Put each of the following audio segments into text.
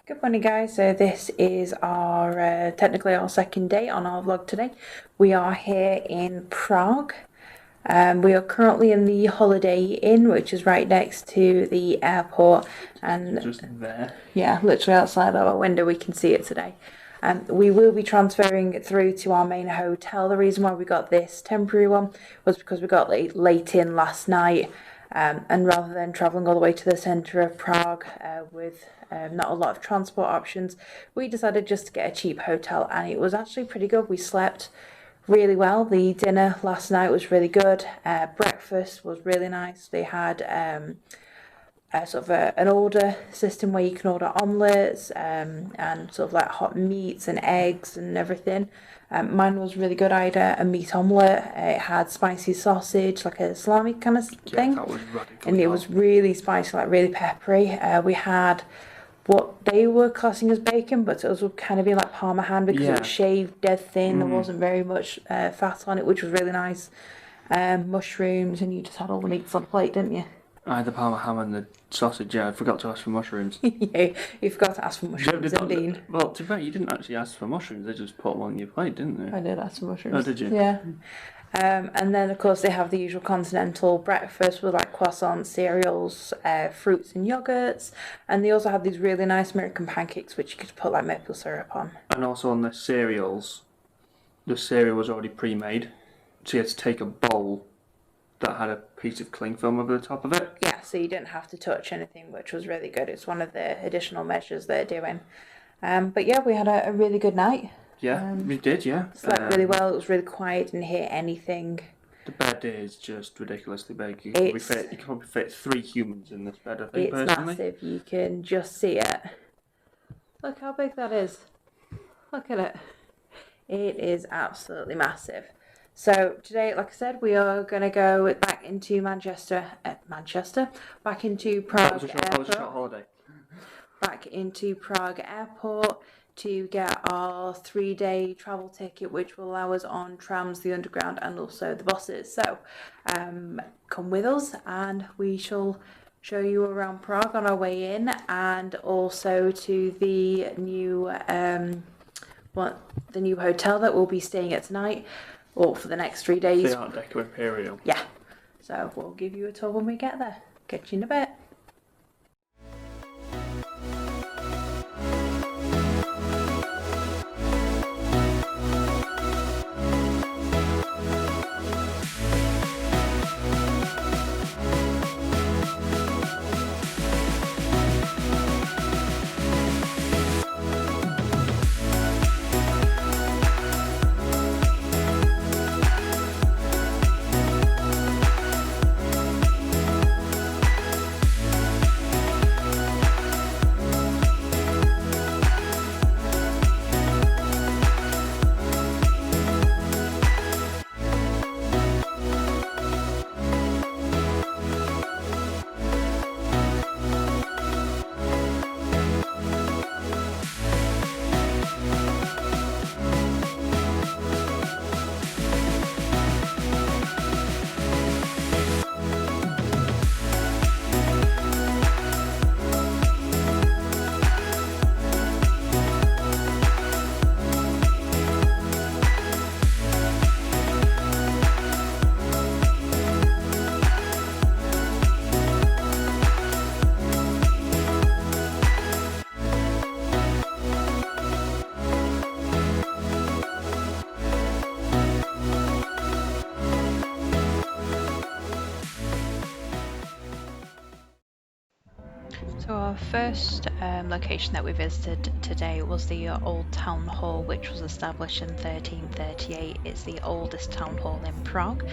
Good morning, guys. So this is our technically our second day on our vlog today. We are here in Prague. We are currently in the Holiday Inn, which is right next to the airport, and Just there. yeah, literally outside our window we can see it today. We will be transferring it through to our main hotel. The reason why we got this temporary one was because we got late in last night. And rather than travelling all the way to the centre of Prague with not a lot of transport options, we decided just to get a cheap hotel, and it was actually pretty good. We slept really well. The dinner last night was really good. Breakfast was really nice. They had an order system where you can order omelettes and sort of like hot meats and eggs and everything. Mine was really good. I had a meat omelette. It had spicy sausage, like a salami kind of thing. That was radically And it hot. was really spicy, like really peppery. We had what they were classing as bacon, but it was kind of being like Parma ham because it was shaved dead thin. There wasn't very much fat on it, which was really nice. Mushrooms, and you just had all the meats on the plate, didn't you? I had the Parma ham and the sausage. Yeah, I forgot to ask for mushrooms. Yeah, you forgot to ask for mushrooms, indeed. Well, to be fair, you didn't actually ask for mushrooms. They just put them on your plate, didn't they? I did ask for mushrooms. Oh, did you? Yeah. And then, of course, they have the usual continental breakfast with like croissants, cereals, fruits and yogurts. And they also have these really nice American pancakes, which you could put like maple syrup on. And also on the cereals, the cereal was already pre-made. So you had to take a bowl that had a piece of cling film over the top of it. Yeah, so you didn't have to touch anything, which was really good. It's one of the additional measures they're doing. But yeah, we had a really good night. Yeah, we did, yeah. Slept really well. It was really quiet. Didn't hear anything. The bed is just ridiculously big. You could probably fit 3 humans in this bed, I think, It's personally. massive. You can just see it. Look how big that is. Look at it. It is absolutely massive. So today, like I said, we are going to go back into back into Prague That was a short holiday. back into Prague Airport to get our 3-day travel ticket, which will allow us on trams, the underground, and also the buses. So come with us, and we shall show you around Prague on our way in, and also to the new new hotel that we'll be staying at tonight, or for the next 3 days. The Art Deco Imperial. Yeah. So we'll give you a tour when we get there. Catch you in a bit. So our first location that we visited today was the Old Town Hall, which was established in 1338. It's the oldest town hall in Prague,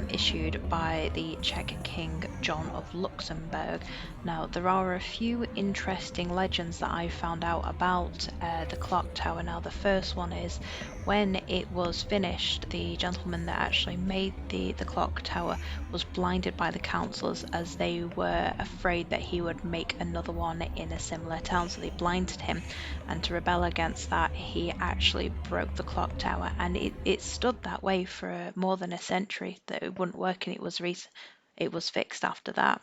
issued by the Czech King John of Luxembourg. Now, there are a few interesting legends that I found out about the clock tower. Now, the first one is when it was finished, the gentleman that actually made the clock tower was blinded by the councillors as they were afraid that he would make another one in a similar town, so they blinded him, and to rebel against that he actually broke the clock tower, and it stood that way for more than a century, that it wouldn't work, and it was fixed after that.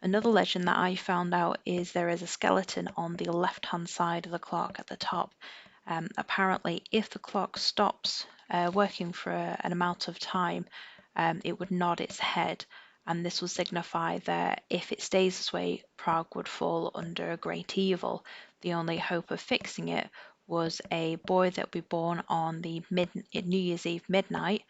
Another legend that I found out is there is a skeleton on the left-hand side of the clock at the top. Apparently, if the clock stops working for an amount of time, it would nod its head, and this will signify that if it stays this way, Prague would fall under a great evil. The only hope of fixing it was a boy that would be born on the New Year's Eve midnight.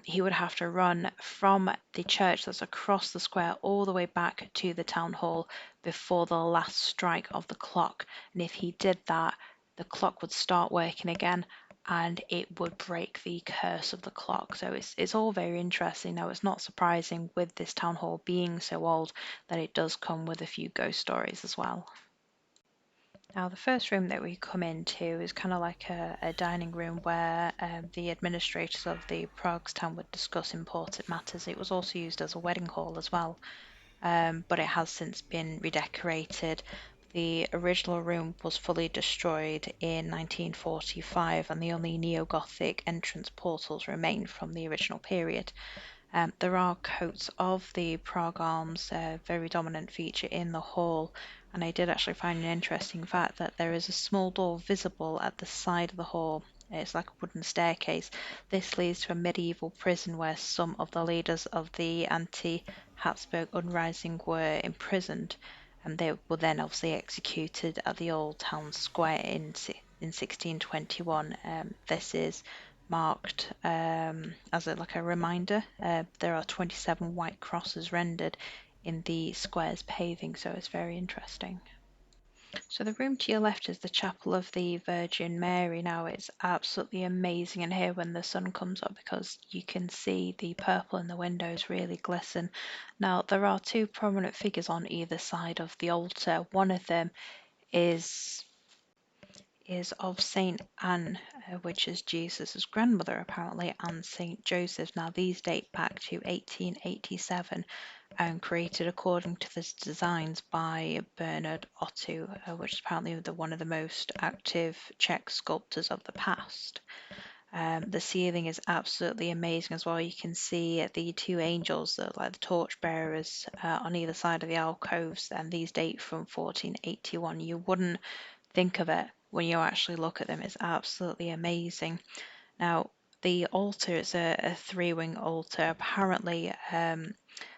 He would have to run from the church that's across the square all the way back to the town hall before the last strike of the clock. And if he did that, the clock would start working again and it would break the curse of the clock. So it's all very interesting. Now, it's not surprising with this town hall being so old that it does come with a few ghost stories as well. Now, the first room that we come into is kind of like a dining room where the administrators of the Prague's town would discuss important matters. It was also used as a wedding hall as well, but it has since been redecorated. The original room was fully destroyed in 1945, and the only neo-Gothic entrance portals remain from the original period. There are coats of the Prague arms, a very dominant feature in the hall, and I did actually find an interesting fact that there is a small door visible at the side of the hall. It's like a wooden staircase. This leads to a medieval prison where some of the leaders of the anti-Habsburg uprising were imprisoned, and they were then obviously executed at the old town square in 1621. This is marked as like a reminder. There are 27 white crosses rendered in the square's paving, so it's very interesting. So the room to your left is the Chapel of the Virgin Mary. Now it's absolutely amazing in here when the sun comes up because you can see the purple in the windows really glisten. Now there are two prominent figures on either side of the altar. One of them is of Saint Anne, which is Jesus' grandmother apparently, and Saint Joseph. Now these date back to 1887 and created according to the designs by Bernard Otto, which is apparently one of the most active Czech sculptors of the past. The ceiling is absolutely amazing as well. You can see the two angels, like the torch bearers, on either side of the alcoves, and these date from 1481. You wouldn't think of it when you actually look at them. It's absolutely amazing. Now, the altar is a three-wing altar. Apparently,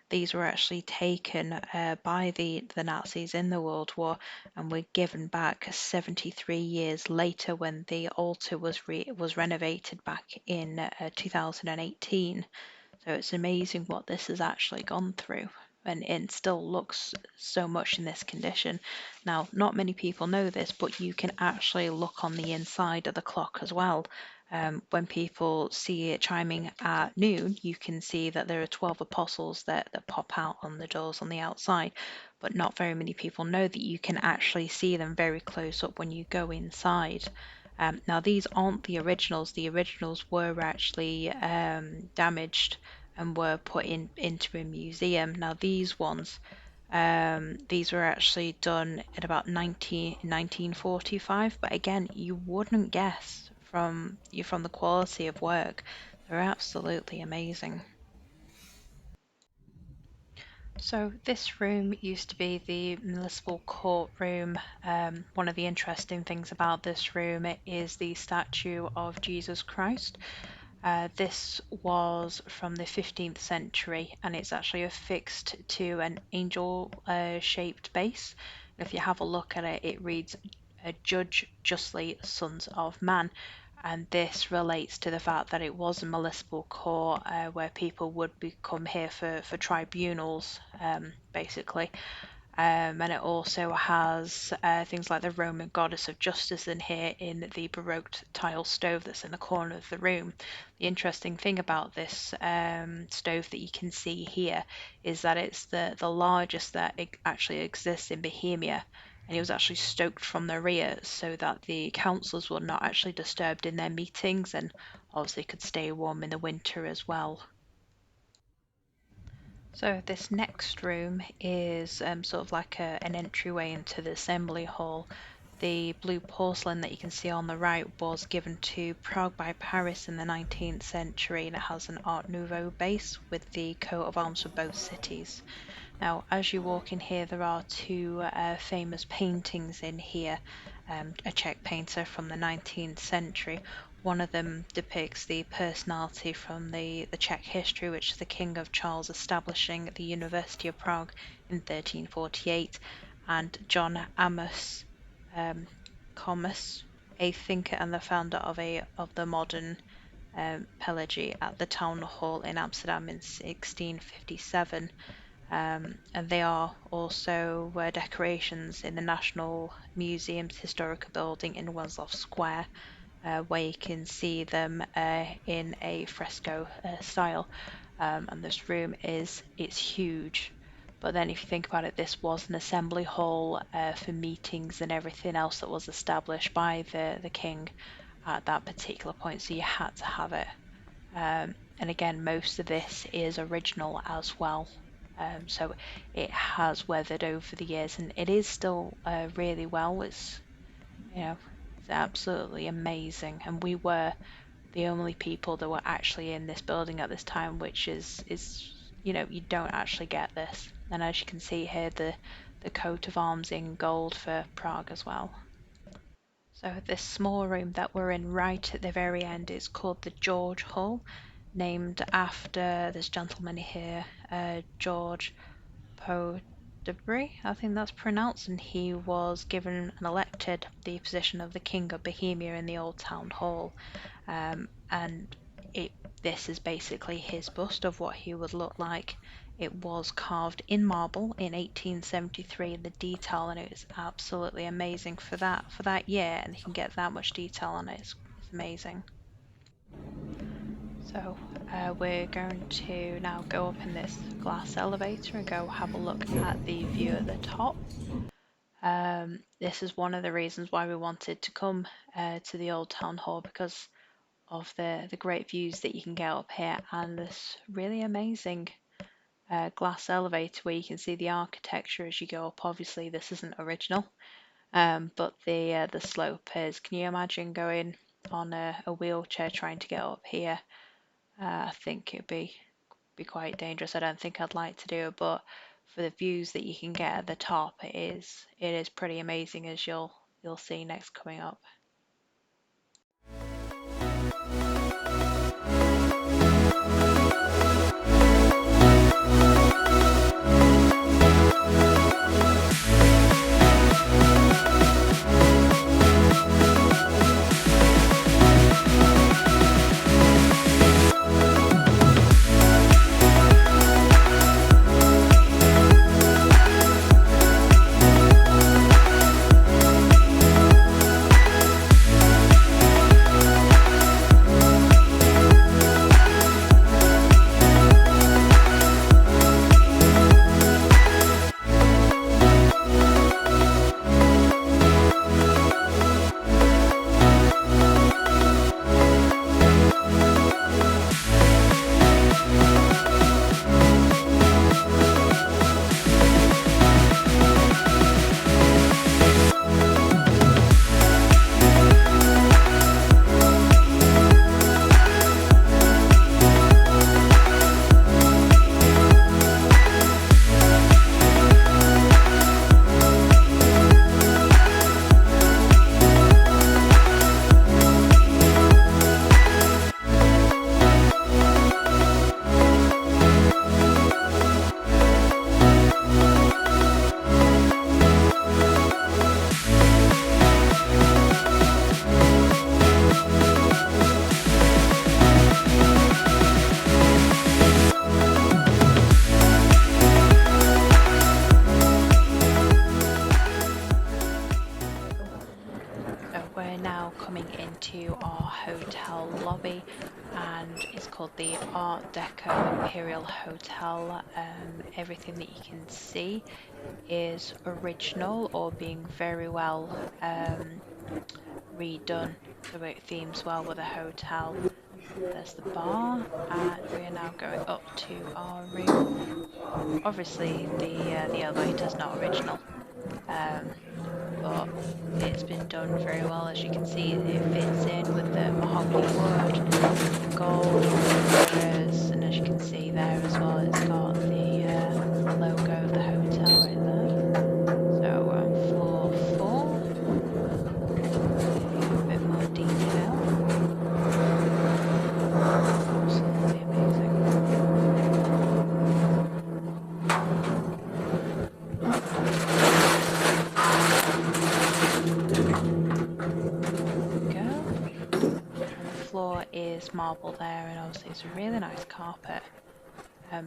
these were actually taken by the Nazis in the World War and were given back 73 years later when the altar was renovated back in 2018. So it's amazing what this has actually gone through, and it still looks so much in this condition. Now, not many people know this, but you can actually look on the inside of the clock as well. When people see it chiming at noon, you can see that there are 12 apostles that pop out on the doors on the outside, but not very many people know that you can actually see them very close up when you go inside. Now, these aren't the originals. The originals were actually damaged and were put into a museum. Now, these were actually done in about 1945, but again, you wouldn't guess from the quality of work. They're absolutely amazing. So this room used to be the municipal courtroom. One of the interesting things about this room is the statue of Jesus Christ. This was from the 15th century and it's actually affixed to an angel shaped base. If you have a look at it, it reads, Judge justly, sons of man. And this relates to the fact that it was a municipal court where people would come here for tribunals, basically. And it also has things like the Roman goddess of justice in here in the Baroque tile stove that's in the corner of the room. The interesting thing about this stove that you can see here is that it's the largest that actually exists in Bohemia, and it was actually stoked from the rear so that the councillors were not actually disturbed in their meetings and obviously could stay warm in the winter as well. So this next room is sort of like an entryway into the assembly hall. The blue porcelain that you can see on the right was given to Prague by Paris in the 19th century, and it has an Art Nouveau base with the coat of arms for both cities. Now, as you walk in here, there are two famous paintings in here, a Czech painter from the 19th century. One of them depicts the personality from the Czech history, which is the King of Charles establishing the University of Prague in 1348, and John Amos Comus, a thinker and the founder of the modern Pelagie at the Town Hall in Amsterdam in 1657. And they are also decorations in the National Museum's historical building in Wenzlow Square, where you can see them in a fresco style. And this room it's huge. But then if you think about it, this was an assembly hall for meetings and everything else that was established by the king at that particular point, so you had to have it. And again, most of this is original as well. So it has weathered over the years, and it is still really well. It's absolutely amazing. And we were the only people that were actually in this building at this time, which is you don't actually get this. And as you can see here, the coat of arms in gold for Prague as well. So this small room that we're in right at the very end is called the George Hall, named after this gentleman here, George Podebry, I think that's pronounced, and he was given and elected the position of the King of Bohemia in the Old Town Hall. And this is basically his bust of what he would look like. It was carved in marble in 1873, the detail on it is absolutely amazing for that year, and he can get that much detail on it. It's amazing. So we're going to now go up in this glass elevator and go have a look at the view at the top. This is one of the reasons why we wanted to come to the Old Town Hall, because of the great views that you can get up here, and this really amazing glass elevator where you can see the architecture as you go up. Obviously this isn't original, but the slope is. Can you imagine going on a wheelchair trying to get up here? I think it'd be quite dangerous. I don't think I'd like to do it, but for the views that you can get at the top, it is pretty amazing, as you'll see next coming up. We're now coming into our hotel lobby, and it's called the Art Deco Imperial Hotel. Everything that you can see is original or being very well redone, so it themes well with a hotel. There's the bar, and we're now going up to our room. Obviously the elevator's not original, but it's been done very well. As you can see, it fits in with the mahogany wood, the gold mirrors, and as you can see there as well, it's got the logo marble there, and obviously it's a really nice carpet.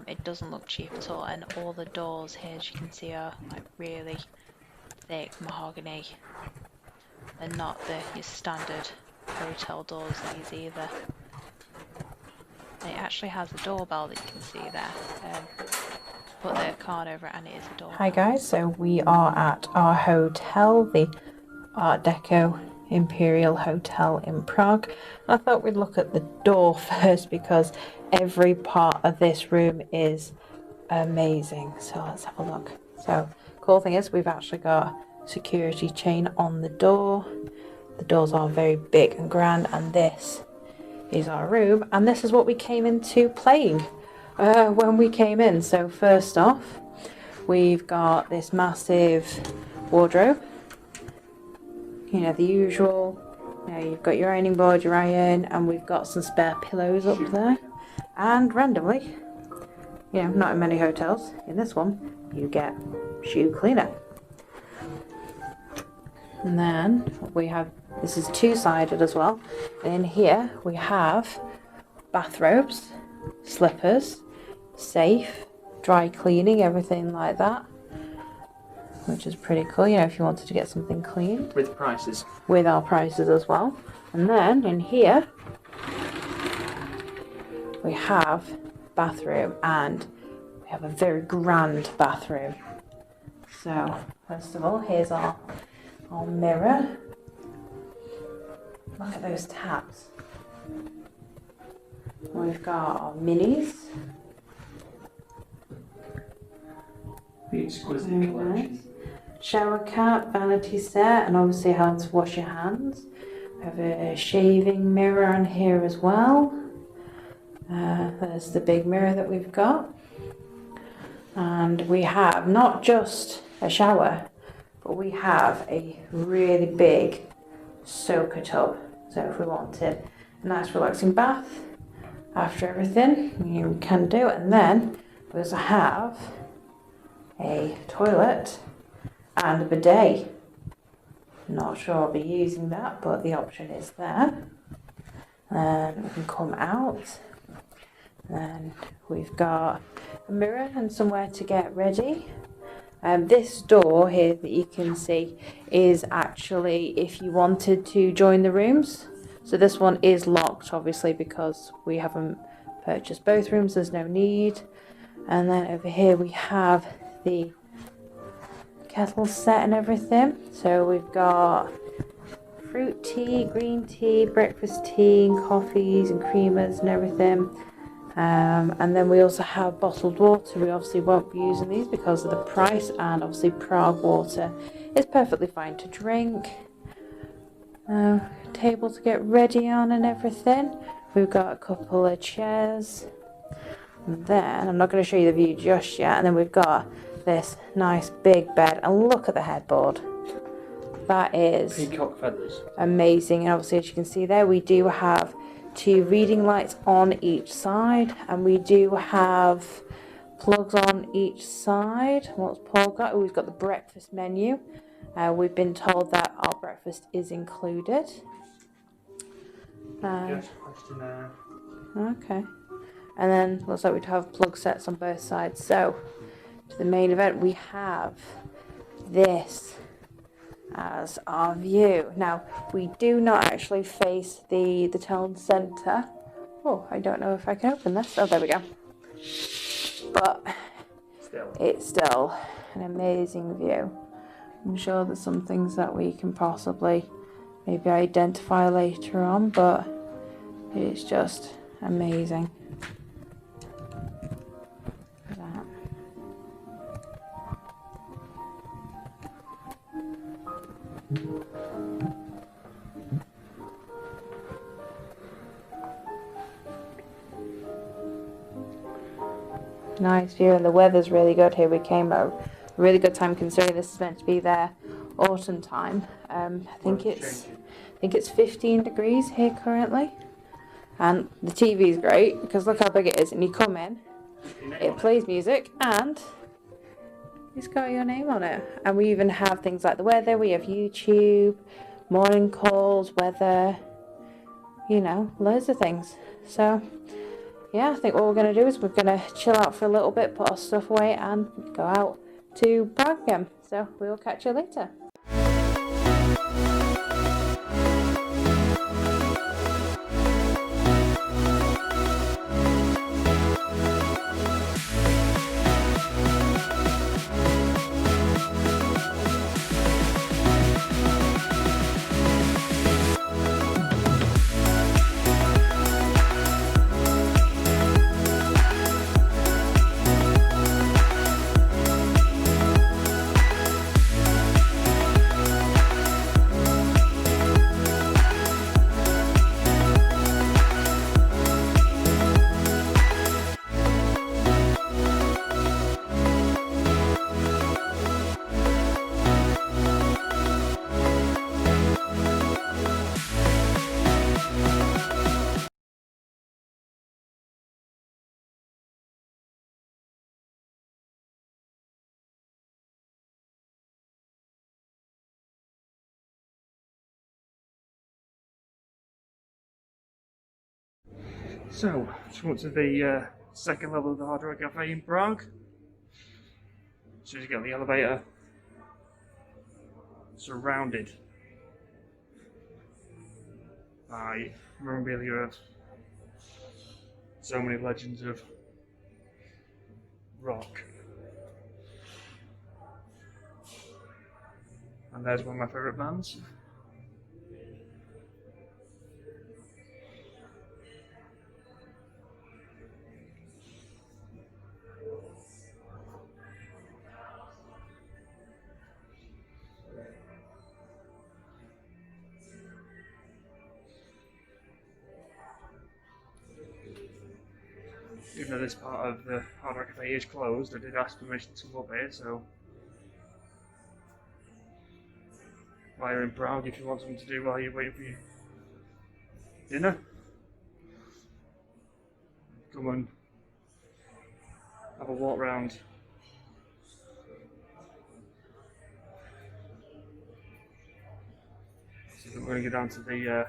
It doesn't look cheap at all, and all the doors here, as you can see, are like really thick mahogany. They're not your standard hotel doors, these either. And it actually has a doorbell that you can see there. Put the card over it and it is a doorbell. Hi guys, so we are at our hotel, the Art Deco Imperial Hotel in Prague. I thought we'd look at the door first because every part of this room is amazing. So let's have a look. So cool thing is we've actually got security chain on the door. The doors are very big and grand, and this is our room, and this is what we came into playing when we came in. So first off, we've got this massive wardrobe, you know, the usual. You know, you've got your ironing board, your iron, and we've got some spare pillows up there. And randomly, you know, not in many hotels, in this one you get shoe cleaner. And then we have, this is two-sided as well, and in here we have bathrobes, slippers, safe, dry cleaning, everything like that, which is pretty cool, you know, if you wanted to get something clean. With prices. With our prices as well. And then in here we have bathroom, and we have a very grand bathroom. So first of all, here's our mirror. Look at those taps. We've got our minis. The exquisite Very collection. nice. Shower cap, vanity set, and obviously how to wash your hands. We have a shaving mirror on here as well. There's the big mirror that we've got. And we have not just a shower, but we have a really big soaker tub. So if we wanted a nice relaxing bath after everything, you can do it. And then we also have a toilet and a bidet. Not sure I'll be using that, but the option is there. And we can come out. And we've got a mirror and somewhere to get ready. This door here that you can see is actually if you wanted to join the rooms. So this one is locked, obviously, because we haven't purchased both rooms. There's no need. And then over here we have the kettle set and everything. So we've got fruit tea, green tea, breakfast tea, and coffees and creamers and everything. And then we also have bottled water. We obviously won't be using these because of the price, and obviously Prague water is perfectly fine to drink. Table to get ready on and everything. We've got a couple of chairs. And then, I'm not going to show you the view just yet, and then we've got this nice big bed, and look at the headboard. That is Peacock feathers. amazing. And obviously, as you can see there, we do have two reading lights on each side, and we do have plugs on each side. What's Paul got? Oh, he's got the breakfast menu. We've been told that our breakfast is included. Just questionnaire. Okay. And then looks like we'd have plug sets on both sides. So to the main event, we have this as our view. Now we do not actually face the town centre. Oh, I don't know if I can open this. Oh, there we go. But it's still an amazing view. I'm sure there's some things that we can possibly maybe identify later on, but it's just amazing. Look at that. Nice view, and the weather's really good here. We came at a really good time considering this is meant to be their autumn time. I think it's 15 degrees here currently, and the TV is great because look how big it is. And you come in, it plays music, and it's got your name on it. And we even have things like the weather. We have YouTube, morning calls, weather, you know, loads of things. So yeah, I think what we're going to do is we're going to chill out for a little bit, put our stuff away, and go out to Prague again. So we will catch you later. So, just went to the second level of the Hard Rock Cafe in Prague. So you get on the elevator, surrounded by memorabilia of so many legends of rock. And there's one of my favourite bands. Even though this part of the Hard Rock Cafe is closed, I did ask permission to come up here, so while you're in Prague, if you want something to do while you're waiting for your dinner, come and have a walk round. So we're going to go down to the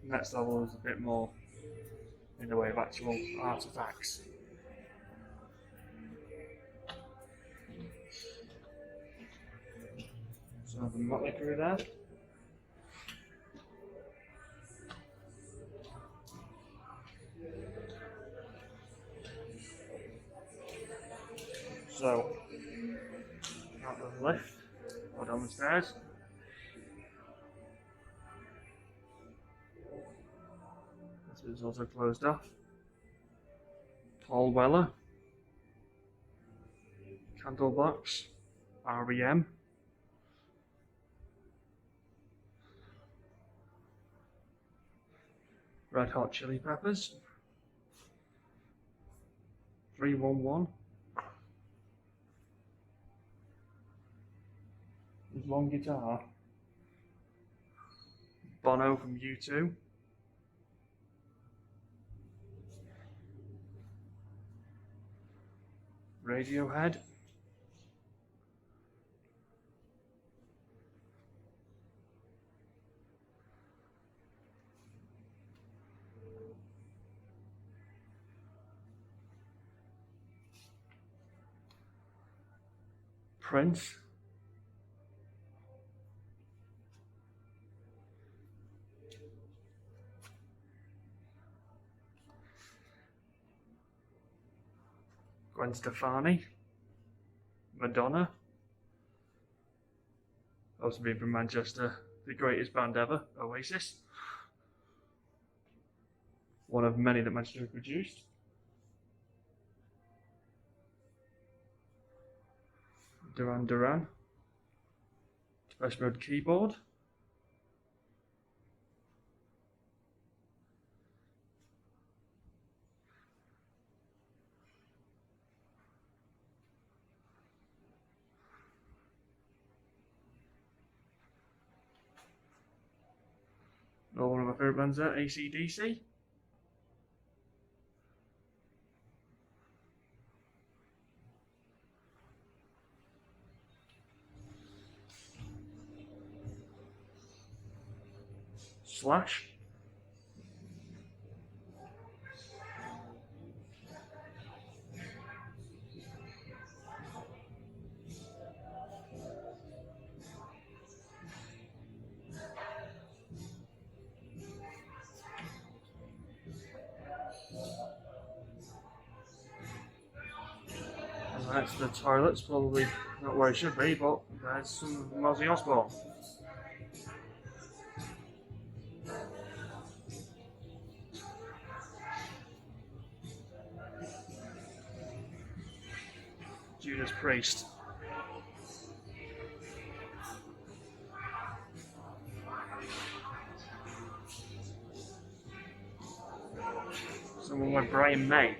next level, is a bit more in the way of actual artifacts. So the motley crew there. So, out of the lift, or down the stairs. This is also closed off. Paul Weller, Candlebox, REM. Red Hot Chili Peppers, 311. His long guitar. Bono from U2. Radiohead. Prince. Gwen Stefani. Madonna. Also being from Manchester, the greatest band ever, Oasis. One of many that Manchester have produced. Duran Duran. Depeche Mode keyboard. Or one of my favourite bands there, AC/DC. Slash. That's the toilet's probably not where it should be, but there's some Mozzie Osbourne. Judas Priest. Someone like Brian May.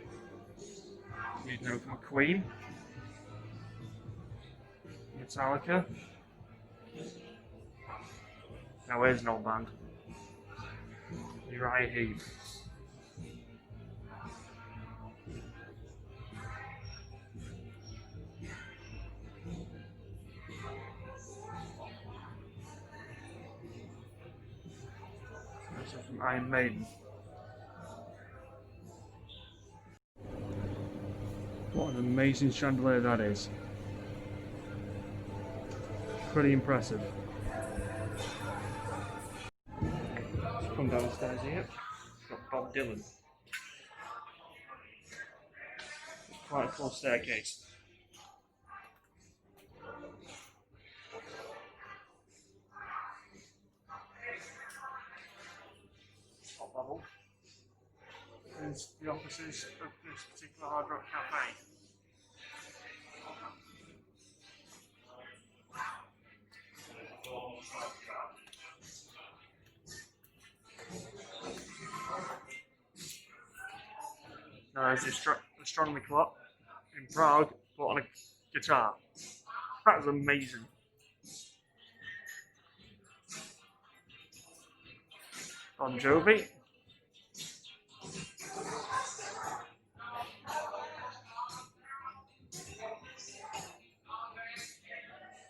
You'd know from Queen. Metallica. Now where's an old band? Uriah Heep. This is from Iron Maiden. What an amazing chandelier that is. Pretty impressive. Let's come downstairs here. Got Bob Dylan. Quite a full staircase. Top level. There's the offices of this particular Hard Rock Cafe. Now there's the astronomy clock in Prague, but on a guitar. That was amazing. Bon Jovi.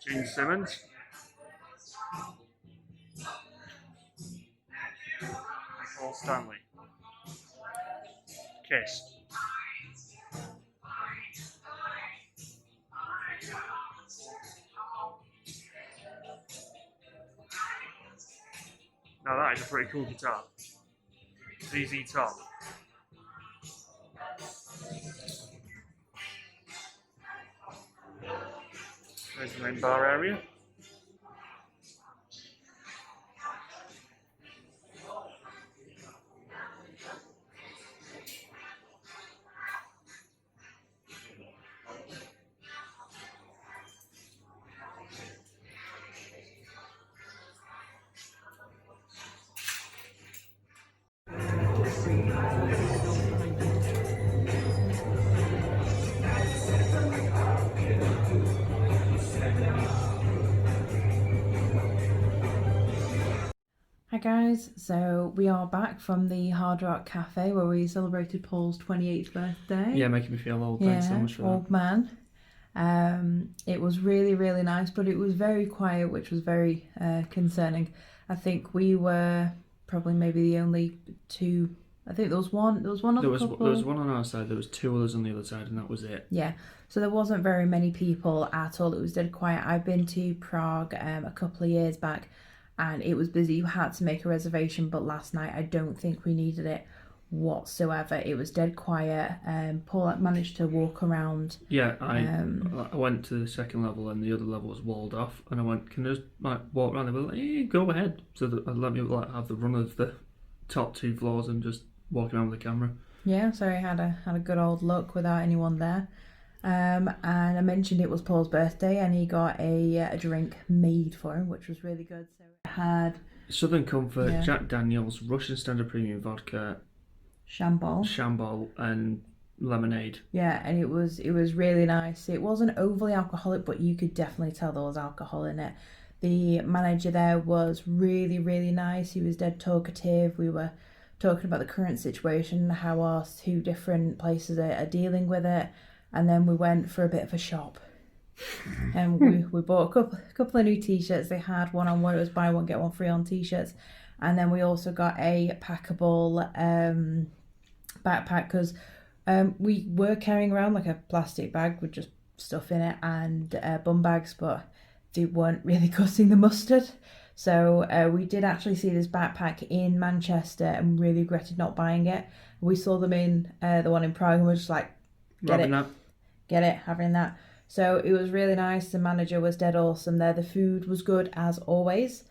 Gene Simmons. And Paul Stanley. Kiss. Now that is a pretty cool guitar. ZZ Top. There's the main bar area. Hi guys, so we are back from the Hard Rock Cafe where we celebrated Paul's 28th birthday. Yeah, making me feel old. Thanks so much for that. Old man. It was really, really nice, but it was very quiet, which was very concerning. I think we were probably maybe the only two. I think there was one other couple. There was one on our side, there was two others on the other side, and that was it. Yeah, so there wasn't very many people at all. It was dead quiet. I've been to Prague a couple of years back, and it was busy. You had to make a reservation, but last night I don't think we needed it whatsoever. It was dead quiet. Paul managed to walk around. Yeah, I went to the second level, and the other level was walled off, and I went, can I just walk around? They were like, hey, go ahead. So that let me have the run of the top two floors and just walk around with the camera. Yeah, so I had a good old look without anyone there. And I mentioned it was Paul's birthday, and he got a drink made for him, which was really good. So it had Southern Comfort, Jack Daniels, Russian Standard Premium Vodka, Shambol, and lemonade. Yeah, and it was really nice. It wasn't overly alcoholic, but you could definitely tell there was alcohol in it. The manager there was really, really nice. He was dead talkative. We were talking about the current situation, how our two different places are dealing with it, and then we went for a bit of a shop. And we bought a couple of new t-shirts. They had one on one, it was buy one get one free on t-shirts, and then we also got a packable backpack, because we were carrying around like a plastic bag with just stuff in it and bum bags, but they weren't really cutting the mustard. So we did actually see this backpack in Manchester and really regretted not buying it. We saw them in the one in Prague and we're just like, get get it, having that. So it was really nice. The manager was dead awesome there. The food was good as always.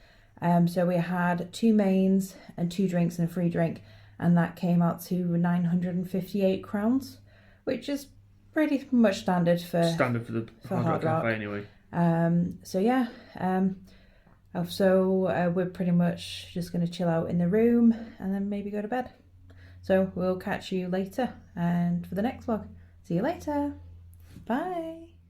So we had 2 mains and 2 drinks and a free drink, and that came out to 958 crowns, which is pretty much standard for the Hard Rock Cafe anyway. So yeah, so we're pretty much just going to chill out in the room and then maybe go to bed. So we'll catch you later and for the next vlog. See you later. Bye.